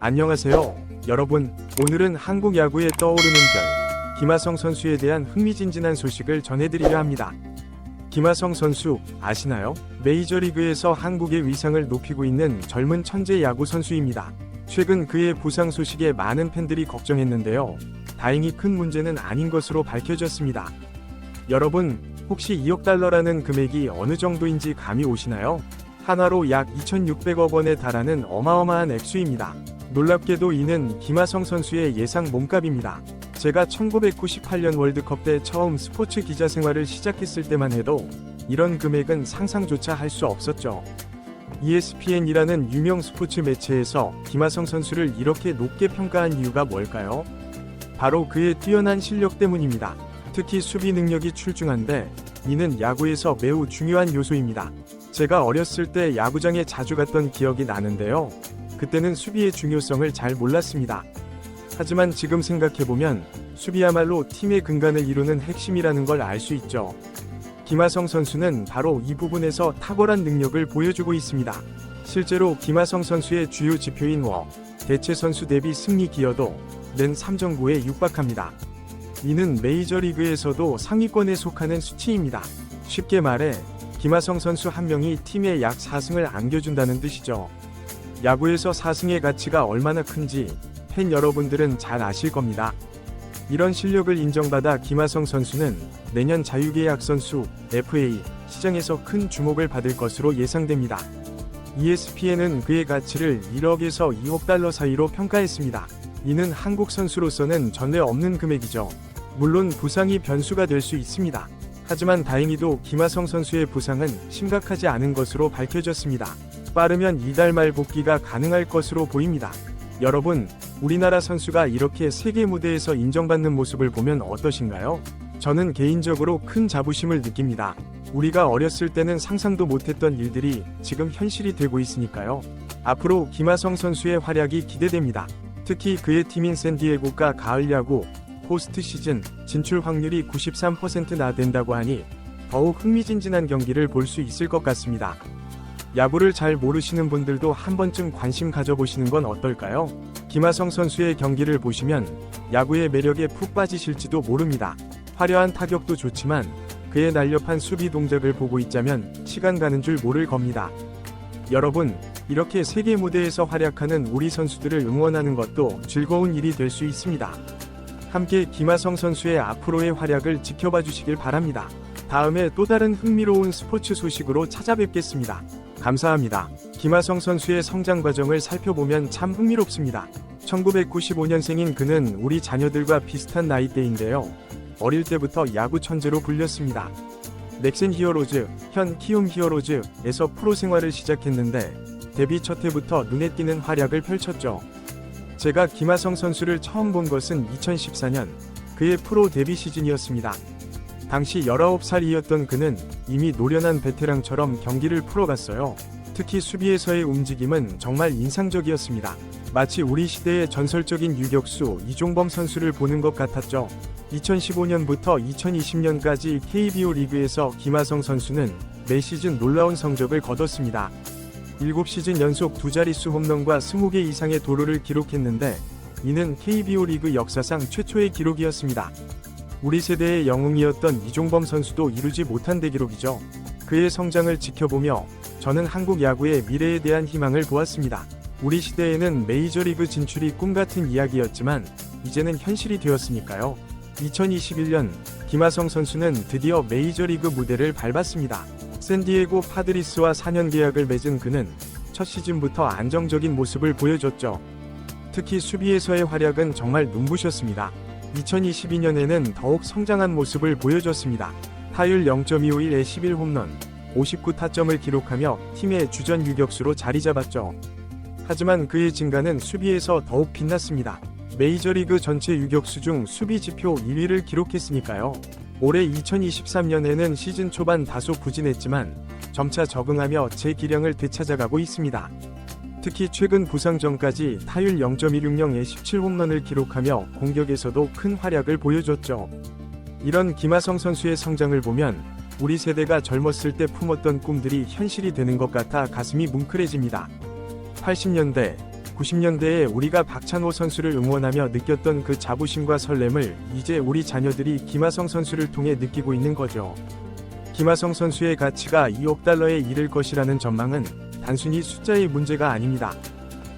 안녕하세요, 여러분. 오늘은 한국 야구에 떠오르는 별, 김하성 선수에 대한 흥미진진한 소식을 전해드리려 합니다. 김하성 선수, 아시나요? 메이저리그에서 한국의 위상을 높이고 있는 젊은 천재 야구 선수입니다. 최근 그의 부상 소식에 많은 팬들이 걱정했는데요. 다행히 큰 문제는 아닌 것으로 밝혀졌습니다. 여러분, 혹시 2억 달러라는 금액이 어느 정도인지 감이 오시나요? 한화로 약 2,600억 원에 달하는 어마어마한 액수입니다. 놀랍게도 이는 김하성 선수의 예상 몸값입니다. 제가 1998년 월드컵 때 처음 스포츠 기자 생활을 시작했을 때만 해도 이런 금액은 상상조차 할 수 없었죠. ESPN이라는 유명 스포츠 매체에서 김하성 선수를 이렇게 높게 평가한 이유가 뭘까요? 바로 그의 뛰어난 실력 때문입니다. 특히 수비 능력이 출중한데 이는 야구에서 매우 중요한 요소입니다. 제가 어렸을 때 야구장에 자주 갔던 기억이 나는데요. 그때는 수비의 중요성을 잘 몰랐습니다. 하지만 지금 생각해보면 수비야말로 팀의 근간을 이루는 핵심이라는 걸 알 수 있죠. 김하성 선수는 바로 이 부분에서 탁월한 능력을 보여주고 있습니다. 실제로 김하성 선수의 주요 지표인 워, 대체 선수 대비 승리 기여도 는 3.9에 육박합니다. 이는 메이저리그에서도 상위권에 속하는 수치입니다. 쉽게 말해 김하성 선수 한 명이 팀에 약 4승을 안겨준다는 뜻이죠. 야구에서 4승의 가치가 얼마나 큰지 팬 여러분들은 잘 아실 겁니다. 이런 실력을 인정받아 김하성 선수는 내년 자유계약 선수 FA 시장에서 큰 주목을 받을 것으로 예상됩니다. ESPN은 그의 가치를 1억에서 2억 달러 사이로 평가했습니다. 이는 한국 선수로서는 전례 없는 금액이죠. 물론 부상이 변수가 될 수 있습니다. 하지만 다행히도 김하성 선수의 부상은 심각하지 않은 것으로 밝혀졌습니다. 빠르면 이달 말 복귀가 가능할 것으로 보입니다. 여러분, 우리나라 선수가 이렇게 세계 무대에서 인정받는 모습을 보면 어떠신가요? 저는 개인적으로 큰 자부심을 느낍니다. 우리가 어렸을 때는 상상도 못했던 일들이 지금 현실이 되고 있으니까요. 앞으로 김하성 선수의 활약이 기대됩니다. 특히 그의 팀인 샌디에고가 가을 야구 포스트 시즌 진출 확률이 93%나 된다고 하니 더욱 흥미진진한 경기를 볼 수 있을 것 같습니다. 야구를 잘 모르시는 분들도 한 번쯤 관심 가져보시는 건 어떨까요? 김하성 선수의 경기를 보시면 야구의 매력에 푹 빠지실지도 모릅니다. 화려한 타격도 좋지만 그의 날렵한 수비 동작을 보고 있자면 시간 가는 줄 모를 겁니다. 여러분, 이렇게 세계 무대에서 활약하는 우리 선수들을 응원하는 것도 즐거운 일이 될 수 있습니다. 함께 김하성 선수의 앞으로의 활약을 지켜봐 주시길 바랍니다. 다음에 또 다른 흥미로운 스포츠 소식으로 찾아뵙겠습니다. 감사합니다. 김하성 선수의 성장 과정을 살펴보면 참 흥미롭습니다. 1995년생인 그는 우리 자녀들과 비슷한 나이대인데요. 어릴 때부터 야구 천재로 불렸습니다. 넥센 히어로즈, 현 키움 히어로즈에서 프로 생활을 시작했는데 데뷔 첫 해부터 눈에 띄는 활약을 펼쳤죠. 제가 김하성 선수를 처음 본 것은 2014년 그의 프로 데뷔 시즌이었습니다. 당시 19살이었던 그는 이미 노련한 베테랑처럼 경기를 풀어갔어요. 특히 수비에서의 움직임은 정말 인상적이었습니다. 마치 우리 시대의 전설적인 유격수 이종범 선수를 보는 것 같았죠. 2015년부터 2020년까지 KBO 리그에서 김하성 선수는 매 시즌 놀라운 성적을 거뒀습니다. 7시즌 연속 두 자릿수 홈런과 20개 이상의 도루를 기록했는데 이는 KBO 리그 역사상 최초의 기록이었습니다. 우리 세대의 영웅이었던 이종범 선수도 이루지 못한 대기록이죠. 그의 성장을 지켜보며 저는 한국 야구의 미래에 대한 희망을 보았습니다. 우리 시대에는 메이저리그 진출이 꿈같은 이야기였지만 이제는 현실이 되었으니까요. 2021년 김하성 선수는 드디어 메이저리그 무대를 밟았습니다. 샌디에고 파드리스와 4년 계약을 맺은 그는 첫 시즌부터 안정적인 모습을 보여줬죠. 특히 수비에서의 활약은 정말 눈부셨습니다. 2022년에는 더욱 성장한 모습을 보여줬습니다. 타율 0.251에 11홈런, 59타점을 기록하며 팀의 주전 유격수로 자리 잡았죠. 하지만 그의 증가는 수비에서 더욱 빛났습니다. 메이저리그 전체 유격수 중 수비 지표 1위를 기록했으니까요. 올해 2023년에는 시즌 초반 다소 부진했지만 점차 적응하며 제 기량을 되찾아가고 있습니다. 특히 최근 부상 전까지 타율 0.160에 17홈런을 기록하며 공격에서도 큰 활약을 보여줬죠. 이런 김하성 선수의 성장을 보면 우리 세대가 젊었을 때 품었던 꿈들이 현실이 되는 것 같아 가슴이 뭉클해집니다. 80년대 90년대에 우리가 박찬호 선수를 응원하며 느꼈던 그 자부심과 설렘을 이제 우리 자녀들이 김하성 선수를 통해 느끼고 있는 거죠. 김하성 선수의 가치가 2억 달러에 이를 것이라는 전망은 단순히 숫자의 문제가 아닙니다.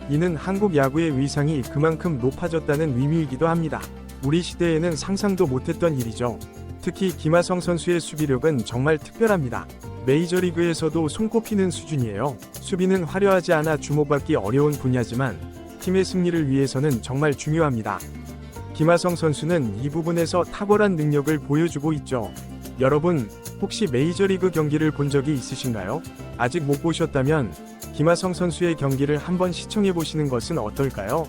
이는 한국 야구의 위상이 그만큼 높아졌다는 의미이기도 합니다. 우리 시대에는 상상도 못했던 일이죠. 특히 김하성 선수의 수비력은 정말 특별합니다. 메이저리그에서도 손꼽히는 수준이에요. 수비는 화려하지 않아 주목받기 어려운 분야지만 팀의 승리를 위해서는 정말 중요합니다. 김하성 선수는 이 부분에서 탁월한 능력을 보여주고 있죠. 여러분, 혹시 메이저리그 경기를 본 적이 있으신가요? 아직 못 보셨다면 김하성 선수의 경기를 한번 시청해 보시는 것은 어떨까요?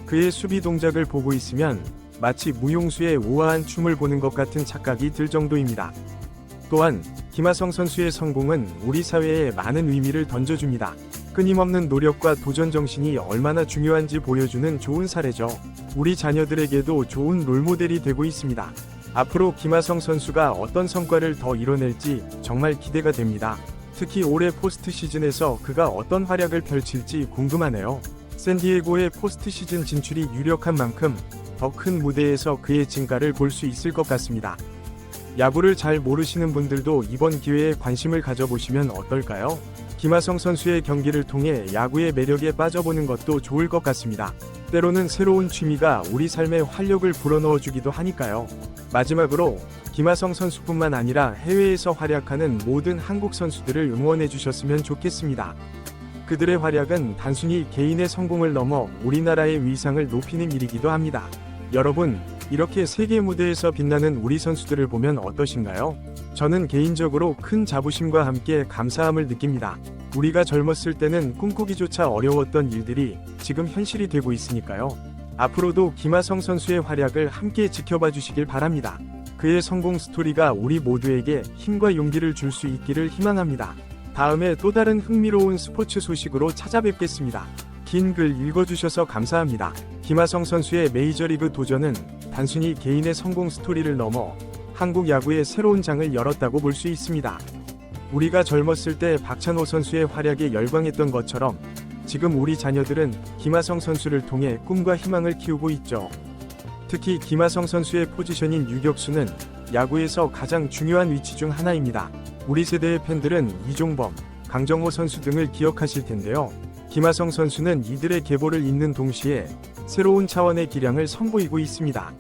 그의 수비 동작을 보고 있으면 마치 무용수의 우아한 춤을 보는 것 같은 착각이 들 정도입니다. 또한 김하성 선수의 성공은 우리 사회에 많은 의미를 던져줍니다. 끊임없는 노력과 도전 정신이 얼마나 중요한지 보여주는 좋은 사례죠. 우리 자녀들에게도 좋은 롤모델이 되고 있습니다. 앞으로 김하성 선수가 어떤 성과를 더 이뤄낼지 정말 기대가 됩니다. 특히 올해 포스트 시즌에서 그가 어떤 활약을 펼칠지 궁금하네요. 샌디에고의 포스트 시즌 진출이 유력한 만큼 더 큰 무대에서 그의 진가를 볼 수 있을 것 같습니다. 야구를 잘 모르시는 분들도 이번 기회에 관심을 가져보시면 어떨까요? 김하성 선수의 경기를 통해 야구의 매력에 빠져보는 것도 좋을 것 같습니다. 때로는 새로운 취미가 우리 삶에 활력을 불어넣어주기도 하니까요. 마지막으로 김하성 선수뿐만 아니라 해외에서 활약하는 모든 한국 선수들을 응원해주셨으면 좋겠습니다. 그들의 활약은 단순히 개인의 성공을 넘어 우리나라의 위상을 높이는 일이기도 합니다. 여러분, 이렇게 세계 무대에서 빛나는 우리 선수들을 보면 어떠신가요? 저는 개인적으로 큰 자부심과 함께 감사함을 느낍니다. 우리가 젊었을 때는 꿈꾸기조차 어려웠던 일들이 지금 현실이 되고 있으니까요. 앞으로도 김하성 선수의 활약을 함께 지켜봐 주시길 바랍니다. 그의 성공 스토리가 우리 모두에게 힘과 용기를 줄 수 있기를 희망합니다. 다음에 또 다른 흥미로운 스포츠 소식으로 찾아뵙겠습니다. 긴 글 읽어주셔서 감사합니다. 김하성 선수의 메이저리그 도전은 단순히 개인의 성공 스토리를 넘어 한국 야구의 새로운 장을 열었다고 볼 수 있습니다. 우리가 젊었을 때 박찬호 선수의 활약에 열광했던 것처럼 지금 우리 자녀들은 김하성 선수를 통해 꿈과 희망을 키우고 있죠. 특히 김하성 선수의 포지션인 유격수는 야구에서 가장 중요한 위치 중 하나입니다. 우리 세대의 팬들은 이종범, 강정호 선수 등을 기억하실 텐데요. 김하성 선수는 이들의 계보를 잇는 동시에 새로운 차원의 기량을 선보이고 있습니다.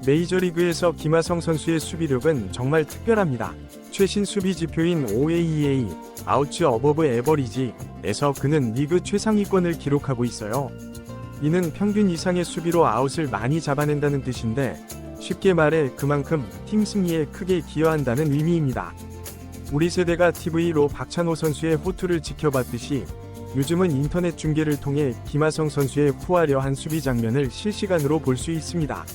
메이저리그에서 김하성 선수의 수비력은 정말 특별합니다. 최신 수비 지표인 OAEA, 아웃츠 어버브 에버리지에서 그는 리그 최상위권을 기록하고 있어요. 이는 평균 이상의 수비로 아웃을 많이 잡아낸다는 뜻인데 쉽게 말해 그만큼 팀 승리에 크게 기여한다는 의미입니다. 우리 세대가 TV로 박찬호 선수의 호투를 지켜봤듯이 요즘은 인터넷 중계를 통해 김하성 선수의 후화려한 수비 장면을 실시간으로 볼 수 있습니다.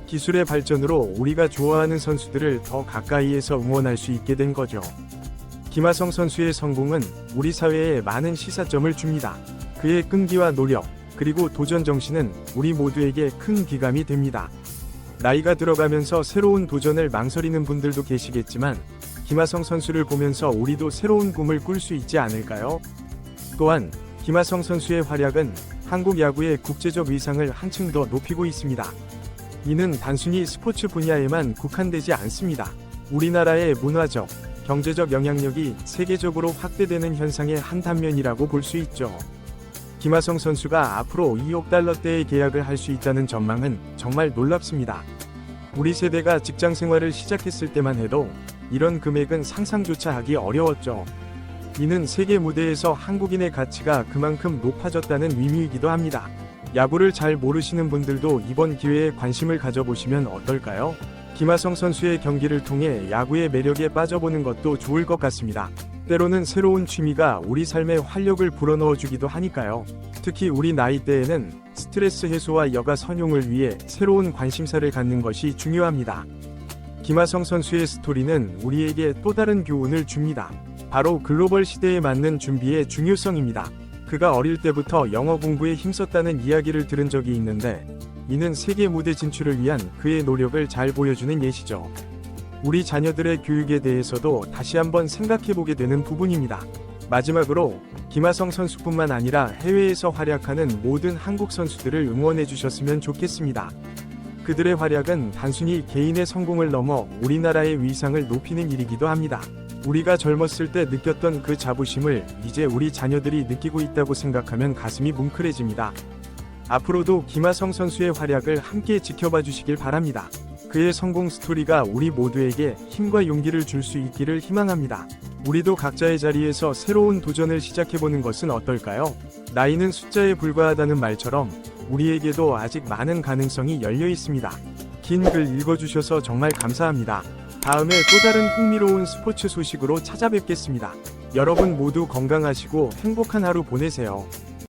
기술의 발전으로 우리가 좋아하는 선수들을 더 가까이에서 응원할 수 있게 된 거죠. 김하성 선수의 성공은 우리 사회에 많은 시사점을 줍니다. 그의 끈기와 노력, 그리고 도전 정신은 우리 모두에게 큰 귀감이 됩니다. 나이가 들어가면서 새로운 도전을 망설이는 분들도 계시겠지만 김하성 선수를 보면서 우리도 새로운 꿈을 꿀 수 있지 않을까요? 또한 김하성 선수의 활약은 한국 야구의 국제적 위상을 한층 더 높이고 있습니다. 이는 단순히 스포츠 분야에만 국한되지 않습니다. 우리나라의 문화적, 경제적 영향력이 세계적으로 확대되는 현상의 한 단면이라고 볼 수 있죠. 김하성 선수가 앞으로 2억 달러대의 계약을 할 수 있다는 전망은 정말 놀랍습니다. 우리 세대가 직장 생활을 시작했을 때만 해도 이런 금액은 상상조차 하기 어려웠죠. 이는 세계 무대에서 한국인의 가치가 그만큼 높아졌다는 의미이기도 합니다. 야구를 잘 모르시는 분들도 이번 기회에 관심을 가져보시면 어떨까요? 김하성 선수의 경기를 통해 야구의 매력에 빠져보는 것도 좋을 것 같습니다. 때로는 새로운 취미가 우리 삶에 활력을 불어넣어주기도 하니까요. 특히 우리 나이대에는 스트레스 해소와 여가 선용을 위해 새로운 관심사를 갖는 것이 중요합니다. 김하성 선수의 스토리는 우리에게 또 다른 교훈을 줍니다. 바로 글로벌 시대에 맞는 준비의 중요성입니다. 그가 어릴 때부터 영어 공부에 힘썼다는 이야기를 들은 적이 있는데 이는 세계 무대 진출을 위한 그의 노력을 잘 보여주는 예시죠. 우리 자녀들의 교육에 대해서도 다시 한번 생각해보게 되는 부분입니다. 마지막으로 김하성 선수뿐만 아니라 해외에서 활약하는 모든 한국 선수들을 응원해 주셨으면 좋겠습니다. 그들의 활약은 단순히 개인의 성공을 넘어 우리나라의 위상을 높이는 일이기도 합니다. 우리가 젊었을 때 느꼈던 그 자부심을 이제 우리 자녀들이 느끼고 있다고 생각하면 가슴이 뭉클해집니다. 앞으로도 김하성 선수의 활약을 함께 지켜봐 주시길 바랍니다. 그의 성공 스토리가 우리 모두에게 힘과 용기를 줄 수 있기를 희망합니다. 우리도 각자의 자리에서 새로운 도전을 시작해보는 것은 어떨까요? 나이는 숫자에 불과하다는 말처럼 우리에게도 아직 많은 가능성이 열려 있습니다. 긴 글 읽어주셔서 정말 감사합니다. 다음에 또 다른 흥미로운 스포츠 소식으로 찾아뵙겠습니다. 여러분 모두 건강하시고 행복한 하루 보내세요.